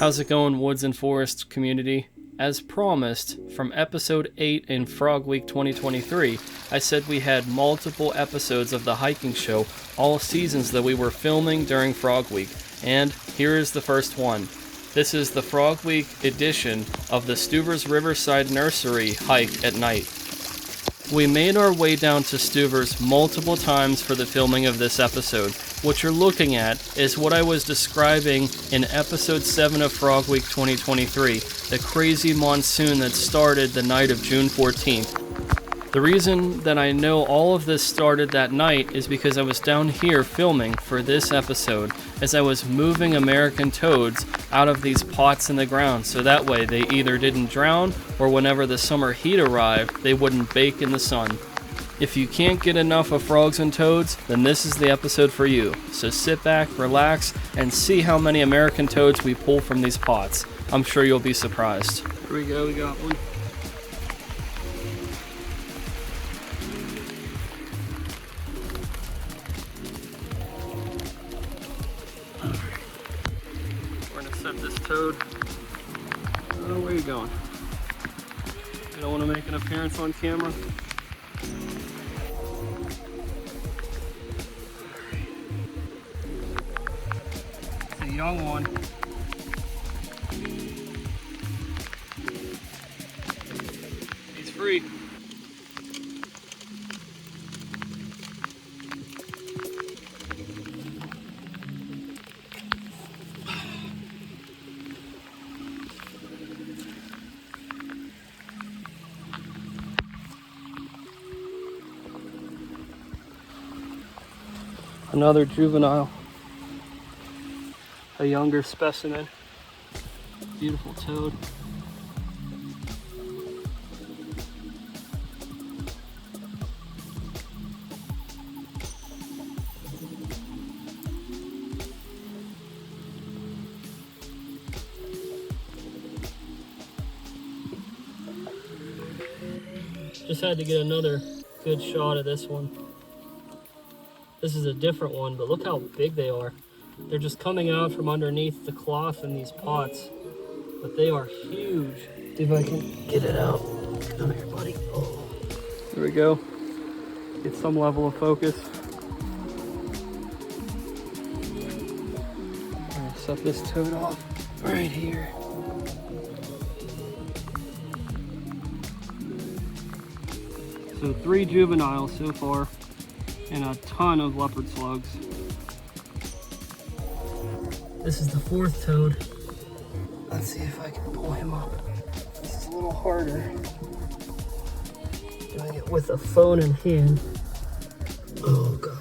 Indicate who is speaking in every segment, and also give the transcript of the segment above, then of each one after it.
Speaker 1: How's it going, Woods and Forest community? As promised, from episode 8 in Frog Week 2023, I said we had multiple episodes of the hiking show, all seasons that we were filming during Frog Week, and here is the first one. This is the Frog Week edition of the Stuvers Riverside Nursery hike at night. We made our way down to Stuvers multiple times for the filming of this episode. What you're looking at is what I was describing in episode 7 of Frog Week 2023, the crazy monsoon that started the night of June 14th. The reason that I know all of this started that night is because I was down here filming for this episode as I was moving American toads out of these pots in the ground, so that way they either didn't drown or whenever the summer heat arrived, they wouldn't bake in the sun. If you can't get enough of frogs and toads, then this is the episode for you. So sit back, relax, and see how many American toads we pull from these pots. I'm sure you'll be surprised. Here we go, we got one. We're gonna set this toad. Oh, where are you going? You don't want to make an appearance on camera? It's a young one. He's free. Another juvenile, a younger specimen, beautiful toad. Just had to get another good shot of this one. This is a different one, but look how big they are. They're just coming out from underneath the cloth in these pots, but they are huge. See if I can get it out. Come here, buddy. Oh. There we go. Get some level of focus. I'm gonna set this toad off right here. So 3 juveniles so far, and a ton of leopard slugs. This is the 4th toad. Let's see if I can pull him up. This is a little harder. Doing it with a phone in hand. Oh God.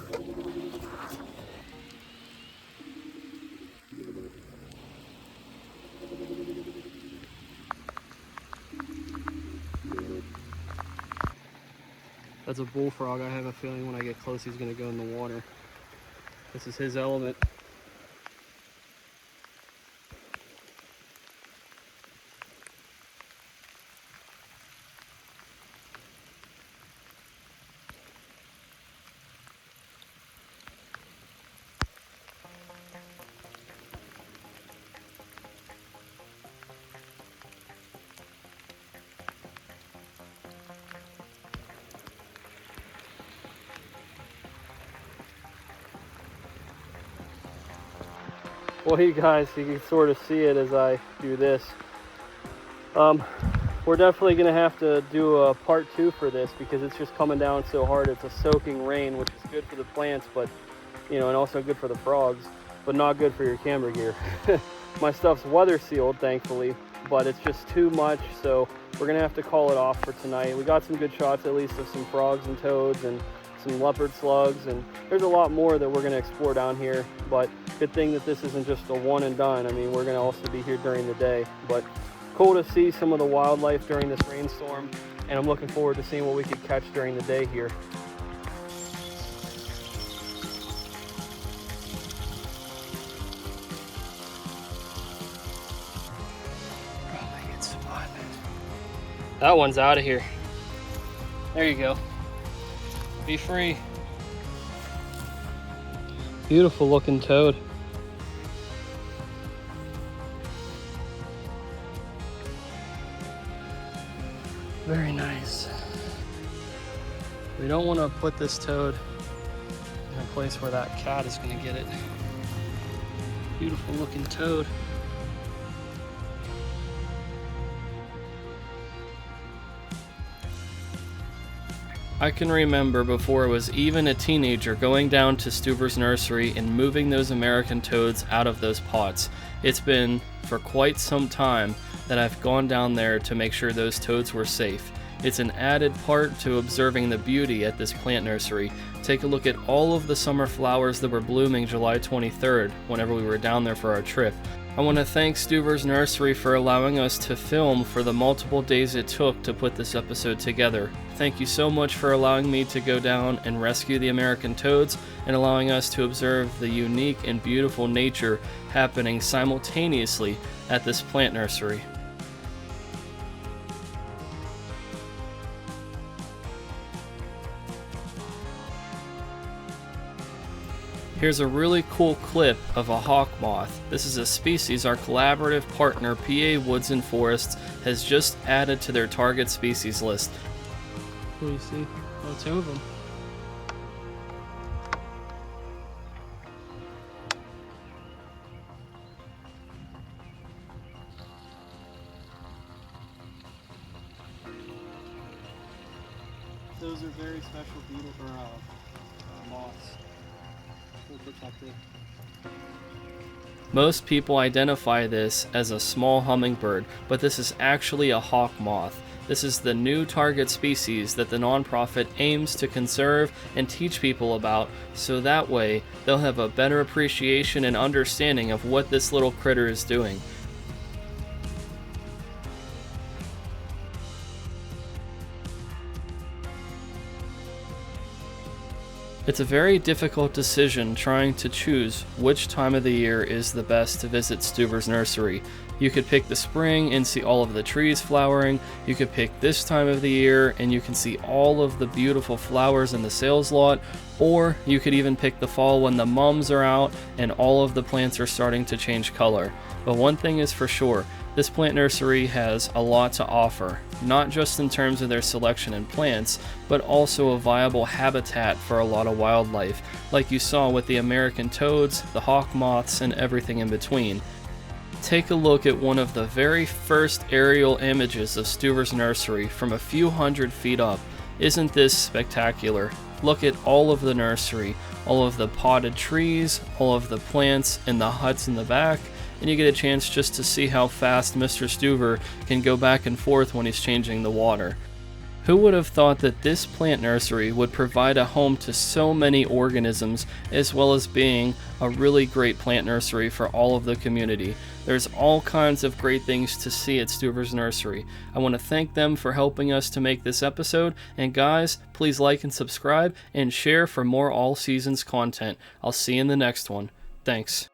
Speaker 1: That's a bullfrog. I have a feeling when I get close he's going to go in the water. This is his element. Well, you guys, you can sort of see it as I do this. We're definitely going to have to do a part 2 for this because it's just coming down so hard. It's a soaking rain, which is good for the plants, but and also good for the frogs, but not good for your camera gear. My stuff's weather sealed, thankfully, but it's just too much, so we're going to have to call it off for tonight. We got some good shots, at least, of some frogs and toads and some leopard slugs, and there's a lot more that we're going to explore down here, but good thing that this isn't just a one and done. I mean, we're going to also be here during the day, but cool to see some of the wildlife during this rainstorm, and I'm looking forward to seeing what we could catch during the day here. That one's out of here. There you go. Be free. Beautiful looking toad. Very nice. We don't want to put this toad in a place where that cat is going to get it. Beautiful looking toad. I can remember before I was even a teenager going down to Stuver's nursery and moving those American toads out of those pots. It's been for quite some time that I've gone down there to make sure those toads were safe. It's an added part to observing the beauty at this plant nursery. Take a look at all of the summer flowers that were blooming July 23rd whenever we were down there for our trip. I want to thank Stuver's Nursery for allowing us to film for the multiple days it took to put this episode together. Thank you so much for allowing me to go down and rescue the American toads and allowing us to observe the unique and beautiful nature happening simultaneously at this plant nursery. Here's a really cool clip of a hawk moth. This is a species our collaborative partner PA Woods and Forests has just added to their target species list. What do you see? Oh, two of them. Those are very special beetle moths. Protected. Most people identify this as a small hummingbird, but this is actually a hawk moth. This is the new target species that the nonprofit aims to conserve and teach people about, so that way they'll have a better appreciation and understanding of what this little critter is doing. It's a very difficult decision trying to choose which time of the year is the best to visit Stuver's nursery. You could pick the spring and see all of the trees flowering. You could pick this time of the year and you can see all of the beautiful flowers in the sales lot. Or you could even pick the fall when the mums are out and all of the plants are starting to change color. But one thing is for sure, this plant nursery has a lot to offer, not just in terms of their selection in plants, but also a viable habitat for a lot of wildlife, like you saw with the American toads, the hawk moths, and everything in between. Take a look at one of the very first aerial images of Stuver's nursery from a few hundred feet up. Isn't this spectacular? Look at all of the nursery, all of the potted trees, all of the plants, and the huts in the back, and you get a chance just to see how fast Mr. Stuver can go back and forth when he's changing the water. Who would have thought that this plant nursery would provide a home to so many organisms, as well as being a really great plant nursery for all of the community? There's all kinds of great things to see at Stuver's Nursery. I want to thank them for helping us to make this episode, and guys, please like and subscribe and share for more all seasons content. I'll see you in the next one. Thanks.